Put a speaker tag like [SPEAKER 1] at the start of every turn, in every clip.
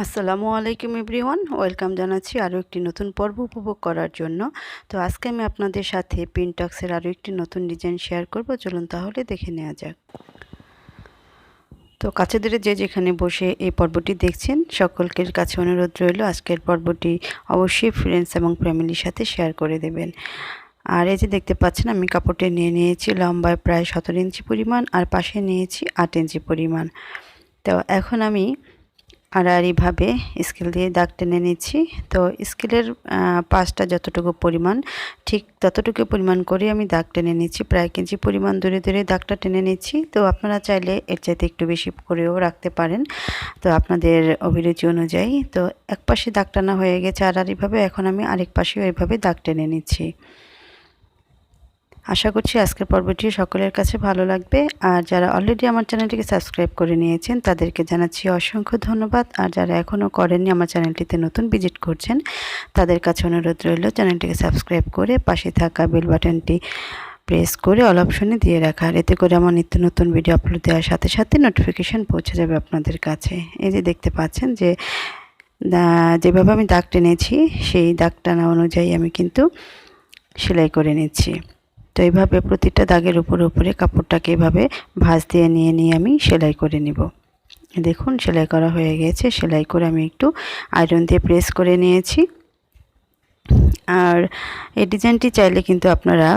[SPEAKER 1] আসসালামু আলাইকুম everyone, welcome জানাচ্ছি আরও একটি নতুন পর্ব উপভোগ করার জন্য। তো আজকে আমি আপনাদের সাথে পিনটক্সের আরও একটি নতুন ডিজাইন শেয়ার করব। চলুন তাহলে দেখে নেওয়া যাক। তো কাছে দূরে যে যেখানে বসে এই পর্বটি দেখছেন সকলকে কাছে অনুরোধ রইল আজকের পর্বটি অবশ্যই ফ্রেন্ডস এবং ফ্যামিলির সাথে শেয়ার করে দেবেন। আর এই যে দেখতে পাচ্ছেন আমি কাপড়টি নিয়েছি লম্বায় প্রায় 17 ইঞ্চি পরিমাণ, আর পাশে নিয়েছি 8 ইঞ্চি পরিমাণ। তো এখন আমি আড়াআড়িভাবে স্কেল দিয়ে দাগ টেনে নিচ্ছি। তো স্কেলের পাশটা যতটুকু পরিমাণ ঠিক ততটুকু পরিমাণ করে আমি দাগ টেনে নিচ্ছি। প্রায় 1 ইঞ্চি পরিমাণ দূরে দূরে দাগটা টেনে নিচ্ছি। তো আপনারা চাইলে এর চাইতে একটু বেশি করেও রাখতে পারেন, তো আপনাদের অভিরুচি অনুযায়ী। তো এক পাশে দাগ টানা হয়ে গেছে আড়াআড়িভাবে, এখন আমি আরেক পাশেও এইভাবে দাগ টেনে নিচ্ছি। আশা করছি আজকের পর্বটি সকলের কাছে ভালো লাগবে। আর যারা অলরেডি আমার চ্যানেলটিকে সাবস্ক্রাইব করে নিয়েছেন তাদেরকে জানাচ্ছি অসংখ্য ধন্যবাদ। আর যারা এখনও করেননি, আমার চ্যানেলটিতে নতুন ভিজিট করছেন, তাদের কাছে অনুরোধ রইল চ্যানেলটিকে সাবস্ক্রাইব করে পাশে থাকা বেল বাটনটি প্রেস করে অল অপশনে দিয়ে রাখার। এতে করে আমার নিত্য নতুন ভিডিও আপলোড দেওয়ার সাথে সাথে নোটিফিকেশান পৌঁছে যাবে আপনাদের কাছে। এই যে দেখতে পাচ্ছেন যে যেভাবে আমি দাগ টেনেছি সেই দাগ টানা অনুযায়ী আমি কিন্তু সেলাই করে নিচ্ছি। তো এইভাবে প্রতিটা দাগের উপরে কাপড়টাকে এভাবে ভাঁজ দিয়ে নিয়ে আমি সেলাই করে নিব। দেখুন সেলাই করা হয়ে গেছে। সেলাই করে আমি একটু আয়রন দিয়ে প্রেস করে নিয়েছি। আর এই ডিজাইনটি চাইলে কিন্তু আপনারা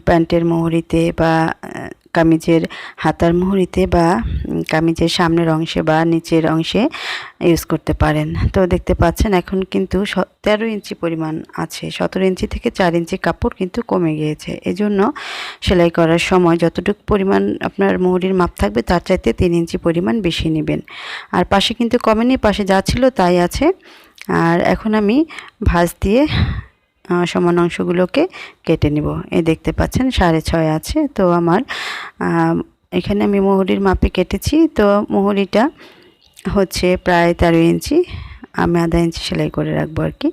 [SPEAKER 1] প্যান্টের মোহরিতে বা কামিজের হাতার মোহরিতে বা কামিজের সামনের অংশে বা নিচের অংশে ইউজ করতে পারেন। তো দেখতে পাচ্ছেন এখন কিন্তু 13 ইঞ্চি পরিমাণ আছে। 17 ইঞ্চি থেকে 4 ইঞ্চি কাপড় কিন্তু কমে গিয়েছে। এজন্য সেলাই করার সময় যতটুকু পরিমাণ আপনার মোহরির মাপ থাকবে তার চাইতে 3 ইঞ্চি পরিমাণ বেশি নেবেন। আর পাশে কিন্তু কমেনি, পাশে যা ছিল তাই আছে। আর এখন আমি ভাঁজ দিয়ে সমান অংশগুলোকে কেটে নিব। এই দেখতে পাচ্ছেন 6.5 আছে। তো আমার এখানে আমি মোহরির মাপে কেটেছি। তো মোহরিটা হচ্ছে প্রায় 13 ইঞ্চি, আমি আধা ইঞ্চি সেলাই করে রাখবো আর কি।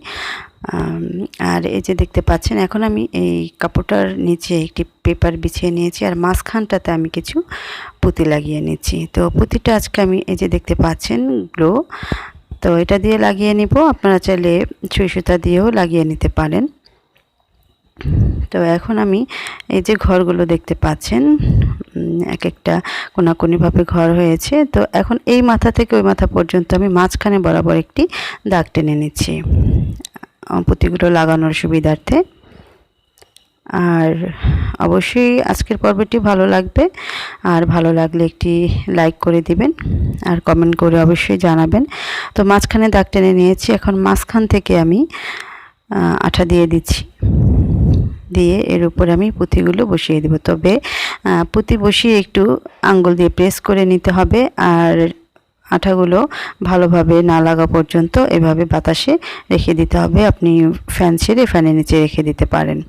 [SPEAKER 1] আর এই যে দেখতে পাচ্ছেন এখন আমি এই কাপড়টার নিচে একটি পেপার বিছিয়ে নিয়েছি, আর মাঝখানটাতে আমি কিছু পুঁতি লাগিয়ে নিচ্ছি। তো পুঁতিটা আজকে আমি এই যে দেখতে পাচ্ছেন গ্লো, তো এটা দিয়ে লাগিয়ে নিব। আপনারা চাইলে সুই সুতা দিয়েও লাগিয়ে নিতে পারেন। তো এখন আমি এই যে ঘরগুলো দেখতে পাচ্ছেন এক একটা কোনাকুনিভাবে ঘর হয়েছে। তো এখন এই মাথা থেকে ওই মাথা পর্যন্ত আমি মাঝখানে বরাবর একটি দাগ টেনে নিচ্ছি পুঁতিগুলো লাগানোর সুবিধার্থে। আর অবশ্যই আজকের পর্বটি ভালো লাগবে, আর ভালো লাগলে একটি লাইক করে দিবেন আর কমেন্ট করে অবশ্যই জানাবেন। তো মাঝখানে দাগ টেনে নিয়েছি, এখন মাঝখান থেকে আমি আঠা দিয়ে দিচ্ছি, দিয়ে এর উপরে আমি পুঁতিগুলো বসিয়ে দেব। তবে পুঁতি বসিয়ে একটু আঙ্গুল দিয়ে প্রেস করে নিতে হবে, আর আঠাগুলো ভালোভাবে না লাগা পর্যন্ত এভাবে বাতাসে রেখে দিতে হবে। আপনি ফ্যান ছেড়ে ফ্যানের নিচে রেখে দিতে পারেন।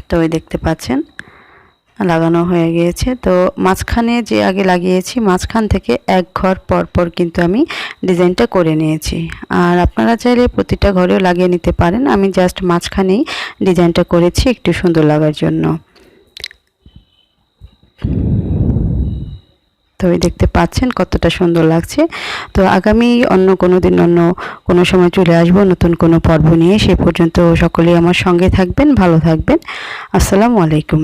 [SPEAKER 1] তো এই দেখতে পাচ্ছেন লাগানো হয়ে গিয়েছে। তো মাঝখানে যে আগে লাগিয়েছি মাঝখান থেকে এক ঘর পর পর কিন্তু আমি ডিজাইনটা করে নিয়েছি। আর আপনারা চাইলে প্রতিটা ঘরেও লাগিয়ে নিতে পারেন। আমি জাস্ট মাঝখানেই ডিজাইনটা করেছি একটু সুন্দর লাগার জন্য। তো দেখতে পাচ্ছেন কতটা সুন্দর লাগছে। তো আগামী অন্য কোনো দিন অন্য কোনো সময় চলে আসব নতুন কোনো পর্ব নিয়ে। সে পর্যন্ত সকলেই আমার সঙ্গে থাকবেন, ভালো থাকবেন। আসসালামু আলাইকুম।